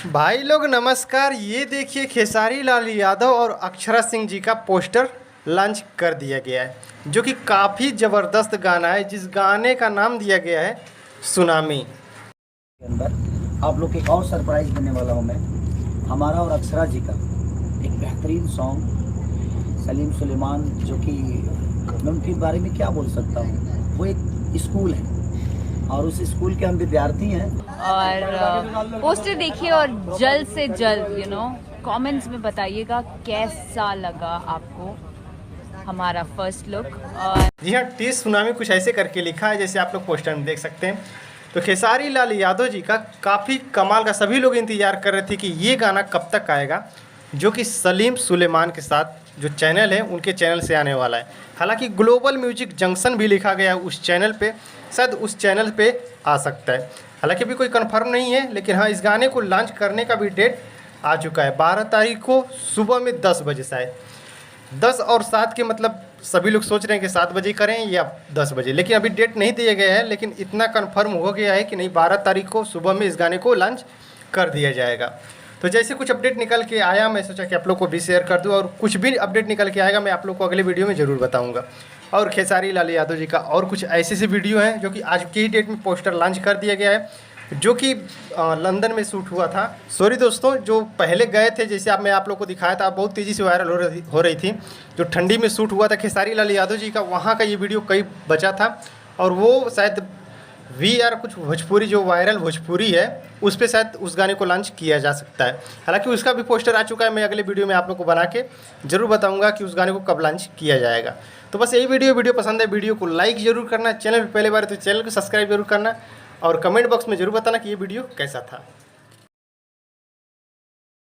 भाई लोग नमस्कार। ये देखिए खेसारी लाल यादव और अक्षरा सिंह जी का पोस्टर लॉन्च कर दिया गया है, जो कि काफ़ी ज़बरदस्त गाना है, जिस गाने का नाम दिया गया है सुनामी। के अंदर आप लोग को एक और सरप्राइज देने वाला हूँ मैं। हमारा और अक्षरा जी का एक बेहतरीन सॉन्ग सलीम सुलेमान, जो कि मैं उनके बारे में क्या बोल सकता हूँ। वो एक स्कूल है और उस स्कूल के हम विद्यार्थी हैं। और पोस्टर देखिए और जल्द से जल्द कमेंट्स में बताइएगा कैसा लगा आपको हमारा फर्स्ट लुक। और जी हाँ, टी सुनामी कुछ ऐसे करके लिखा है जैसे आप लोग पोस्टर में देख सकते हैं। तो खेसारी लाल यादव जी का काफ़ी कमाल का, सभी लोग इंतज़ार कर रहे थे कि ये गाना कब तक आएगा, जो कि सलीम सुलेमान के साथ जो चैनल है उनके चैनल से आने वाला है। हालांकि ग्लोबल म्यूजिक जंक्शन भी लिखा गया है उस चैनल पे, शायद उस चैनल पे आ सकता है। हालांकि अभी कोई कंफर्म नहीं है, लेकिन हाँ, इस गाने को लॉन्च करने का भी डेट आ चुका है 12 तारीख को सुबह में 10 बजे। शायद 10 और 7 के मतलब सभी लोग सोच रहे हैं कि 7 बजे करें या 10 बजे, लेकिन अभी डेट नहीं दिया गया है। लेकिन इतना कंफर्म हो गया है कि नहीं, 12 तारीख को सुबह में इस गाने को लॉन्च कर दिया जाएगा। तो जैसे कुछ अपडेट निकल के आया, मैं सोचा कि आप लोग को भी शेयर कर दूं, और कुछ भी अपडेट निकल के आएगा मैं आप लोग को अगले वीडियो में ज़रूर बताऊंगा। और खेसारी लाल यादव जी का और कुछ ऐसे से वीडियो हैं जो कि आज की डेट में पोस्टर लॉन्च कर दिया गया है, जो कि लंदन में शूट हुआ था। सॉरी दोस्तों, जो पहले गए थे, जैसे मैं आप लोग को दिखाया था, बहुत तेज़ी से वायरल हो रही थी। जो ठंडी में शूट हुआ था खेसारी लाल यादव जी का, वहाँ का ये वीडियो कई बचा था। और वो शायद VR कुछ भोजपुरी, जो वायरल भोजपुरी है, उस पर शायद उस गाने को लॉन्च किया जा सकता है। हालांकि उसका भी पोस्टर आ चुका है, मैं अगले वीडियो में आप लोग को बना के ज़रूर बताऊंगा कि उस गाने को कब लॉन्च किया जाएगा। तो बस यही वीडियो पसंद है, वीडियो को लाइक ज़रूर करना, चैनल पर पहले बार तो चैनल को सब्सक्राइब जरूर करना, और कमेंट बॉक्स में ज़रूर बताना कि ये वीडियो कैसा था।